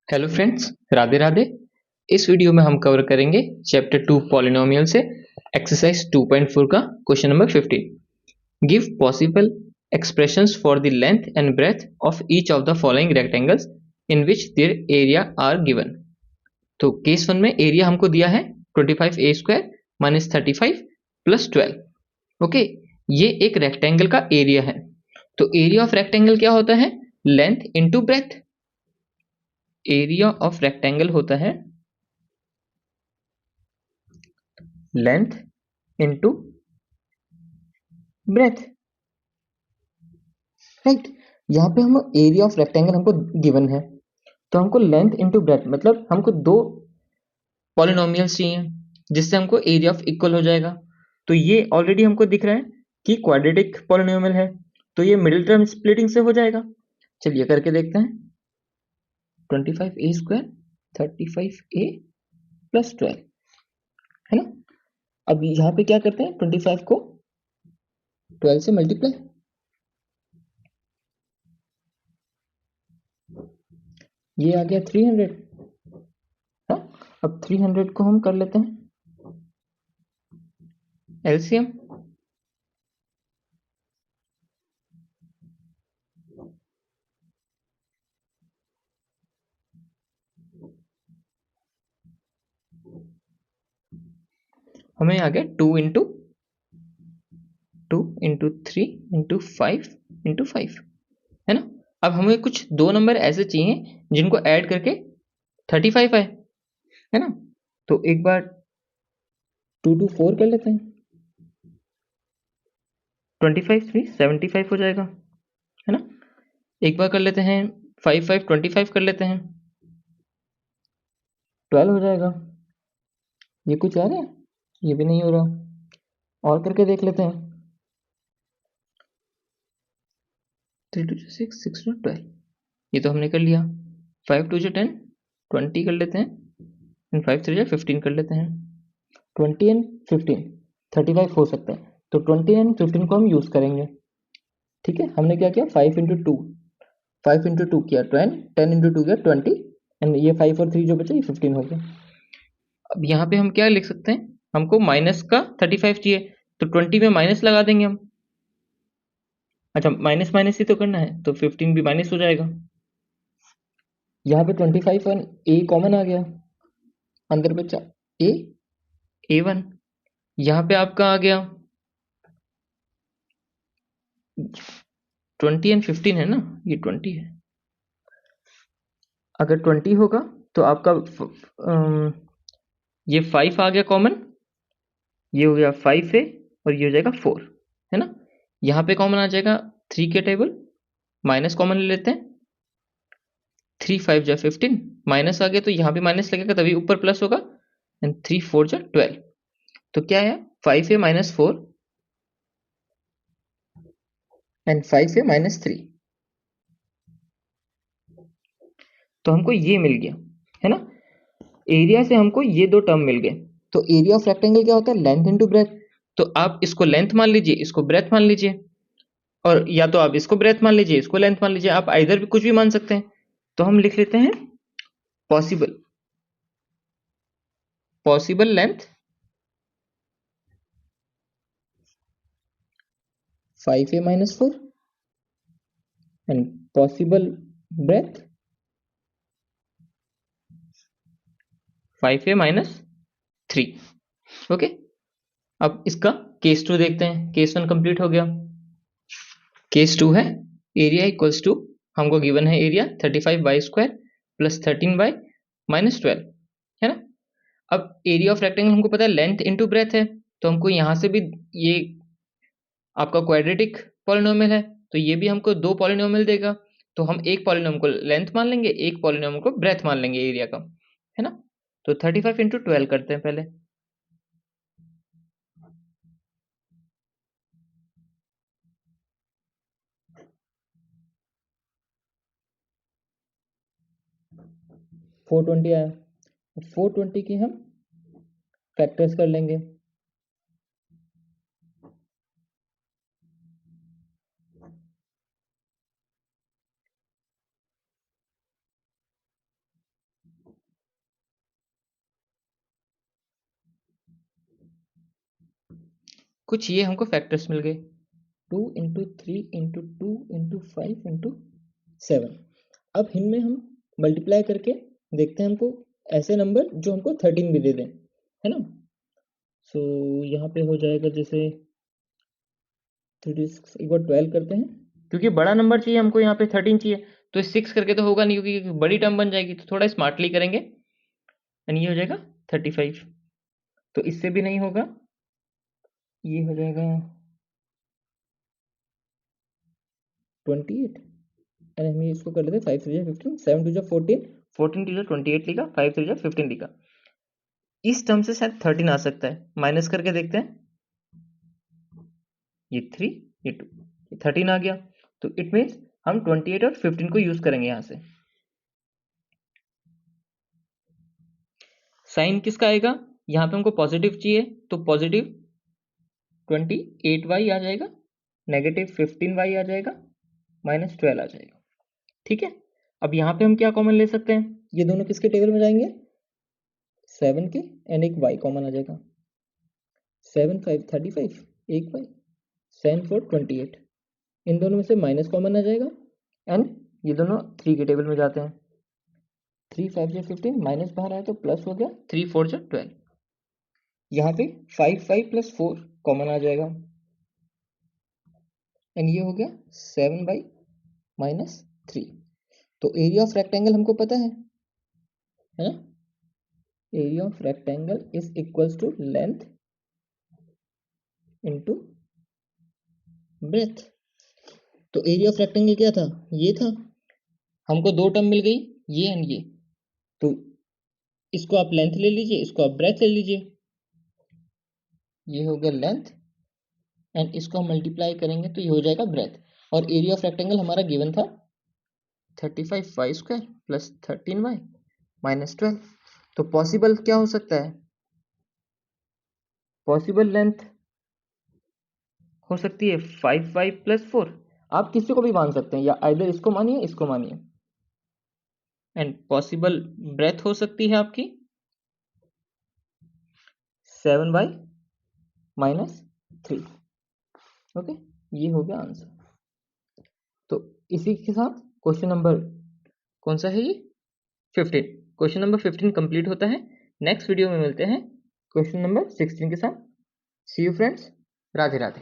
Hello friends, Radhe Radhe. इस video में हम कवर करेंगे चैप्टर 2 पॉलिनोमियल से एक्सरसाइज 2.4 का question number 15। Give possible expressions for the length and breadth of each of the following rectangles in which their area are given. तो case 1 में area हमको दिया है 25a square minus 35 plus 12। Okay, ये एक rectangle का area है। तो एरिया ऑफ रेक्टेंगल क्या होता है? Length into breadth. Area of rectangle होता है लेंथ इंटू ब्रेथ, राइट। यहाँ पे हम एरिया ऑफ रेक्टेंगल हमको गिवन है, तो हमको लेंथ इंटू ब्रेथ मतलब हमको दो पॉलिनोमियल्स चाहिए जिससे हमको एरिया ऑफ इक्वल हो जाएगा। तो ये ऑलरेडी हमको दिख रहा है कि क्वाड्रेटिक पॉलिनोमियल है, तो ये मिडिल टर्म स्प्लिटिंग से हो जाएगा। चलिए करके देखते हैं। 25a स्क्वायर 35a प्लस 12 है ना। अब यहाँ पे क्या करते हैं, 25 को 12 से मल्टीप्लाई, ये आ गया 300। हाँ, अब 300 को हम कर लेते हैं एलसीएम। हमें आ गया 2 इंटू 3 इंटू 5 है ना। अब हमें कुछ दो नंबर ऐसे चाहिए जिनको ऐड करके 35 आए, है ना। तो एक बार 2 2 4 कर लेते हैं, 25 3 75 हो जाएगा, है ना। एक बार कर लेते हैं 5 5 25 कर लेते हैं, 12 हो जाएगा। ये कुछ आ रहा है? ये भी नहीं हो रहा। और करके देख लेते हैं। 3 2 6 6 2 12, ये तो हमने कर लिया। 5 2 10 20 कर लेते हैं, एंड 5 3 15 कर लेते हैं। 20 एंड 15 35 हो सकता है, तो 20 एंड 15 को हम यूज करेंगे। ठीक है, हमने क्या किया, 5 इंटू टू किया 10, 10 इंटू 2 किया 20, एंड ये 5 और 3 जो बचे ये 15 हो गया। अब यहाँ पे हम क्या लिख सकते हैं, हमको माइनस का 35 चाहिए, तो 20 में माइनस लगा देंगे हम। अच्छा, माइनस माइनस ही तो करना है, तो 15 भी माइनस हो जाएगा। यहाँ पे 25 और ए कॉमन आ गया, अंदर बचा ए A1। यहाँ पे आपका आ गया 20 एंड 15 है ना, ये 20 है। अगर 20 होगा तो आपका ये 5 आ गया कॉमन, ये हो गया 5A और ये हो जाएगा 4, है ना। यहाँ पे कॉमन आ जाएगा 3 के टेबल, माइनस कॉमन ले लेते हैं। 3 5 जा 15, माइनस आ गया तो यहाँ पे माइनस लगेगा तभी ऊपर प्लस होगा, एंड 3 4 जा 12। तो क्या है, 5A minus 4 and 5A minus 3। तो हमको ये मिल गया, है ना। एरिया से हमको ये दो टर्म मिल गए। तो एरिया ऑफ रेक्टेंगल क्या होता है, लेंथ इनटू ब्रेथ। तो आप इसको लेंथ मान लीजिए, इसको ब्रेथ मान लीजिए, और या तो आप इसको ब्रेथ मान लीजिए, इसको लेंथ मान लीजिए, आप आइदर भी कुछ भी मान सकते हैं। तो हम लिख लेते हैं possible possible length 5A minus 4 and possible breadth 5A minus 3। Okay, अब इसका केस 2 देखते हैं। केस 1 कंप्लीट हो गया। केस 2 है एरिया इक्वल्स टू, हमको गिवन है area 35y square plus 13y minus 12, है ना। अब एरिया ऑफ रेक्टेंगल हमको पता है लेंथ इनटू ब्रेथ है, तो हमको यहाँ से भी ये आपका क्वाड्रेटिक पॉलिनोमियल है, तो ये भी हमको दो पॉलिनोमियल देगा। तो हम एक पॉलिनोमियल को लेंथ मान लेंगे, एक पॉलिनोमियल को ब्रेथ मान लेंगे एरिया का, है ना। तो 35 इंटू 12 करते हैं पहले। 420 आया, 420 की हम फैक्टर्स कर लेंगे। कुछ ये हमको फैक्टर्स मिल गए, 2 इंटू 3 इंटू 2 इंटू 5 इंटू 7। अब इनमें हम मल्टीप्लाई करके देखते हैं हमको ऐसे नंबर जो हमको 13 भी दे दें, है ना। सो यहाँ पे हो जाएगा जैसे 36, एक बार 12 करते हैं, क्योंकि बड़ा नंबर चाहिए हमको, यहाँ पे 13 चाहिए, तो 6 करके तो होगा नहीं क्योंकि बड़ी टर्म बन जाएगी, तो थोड़ा स्मार्टली करेंगे एंड ये हो जाएगा 35। तो इससे भी नहीं होगा, ये हो जाएगा 28 एंड हम इसको कर लेते हैं 5 3 15, 7 2 14, 14 2 28 लिखा, 5 3 15 लिखा। इस टर्म से शायद 13 आ सकता है, माइनस करके देखते हैं, ये 3 ये 2, ये 13 आ गया। तो इट मीन्स हम 28 और 15 को यूज करेंगे यहां से। साइन किसका आएगा, यहाँ पे हमको पॉजिटिव चाहिए, तो पॉजिटिव 28y आ जाएगा, नेगेटिव 15y आ जाएगा, -12 आ जाएगा। ठीक है, अब यहाँ पे हम क्या कॉमन ले सकते हैं, ये दोनों किसके टेबल में जाएंगे, 7 के एंड एक y कॉमन आ जाएगा, 7 5 35, एक y, 7 4 28, इन दोनों में से माइनस कॉमन आ जाएगा एंड ये दोनों 3 के टेबल में जाते हैं, 3 5 जो 15, माइनस बाहर आया तो प्लस हो गया, 3 4 जो 12, यहाँ पे 5 5 प्लस 4 कॉमन आ जाएगा एंड ये हो गया 7 बाई -3। तो एरिया ऑफ रेक्टेंगल हमको पता है ना, area of rectangle is equals to length into breadth. तो एरिया ऑफ रेक्टेंगल क्या था, ये था, हमको दो टर्म मिल गई, ये एंड ये, तो इसको आप लेंथ ले लीजिए, इसको आप ब्रेथ ले लीजिए, ये हो गया लेंथ एंड इसको हम मल्टीप्लाई करेंगे तो ये हो जाएगा ब्रेथ। और एरिया ऑफ रेक्टेंगल हमारा गिवन था 35y स्क्वायर प्लस 13y -12। तो पॉसिबल क्या हो सकता है, पॉसिबल लेंथ हो सकती है 5y प्लस 4, आप किसी को भी मान सकते हैं, या आइदर इसको मानिए इसको मानिए, एंड पॉसिबल ब्रेथ हो सकती है आपकी 7y -3। ओके, ये हो गया आंसर। तो इसी के साथ क्वेश्चन नंबर कौन सा है ये, 15, क्वेश्चन नंबर 15 कंप्लीट होता है। नेक्स्ट वीडियो में मिलते हैं क्वेश्चन नंबर 16 के साथ। सी यू फ्रेंड्स, राधे राधे।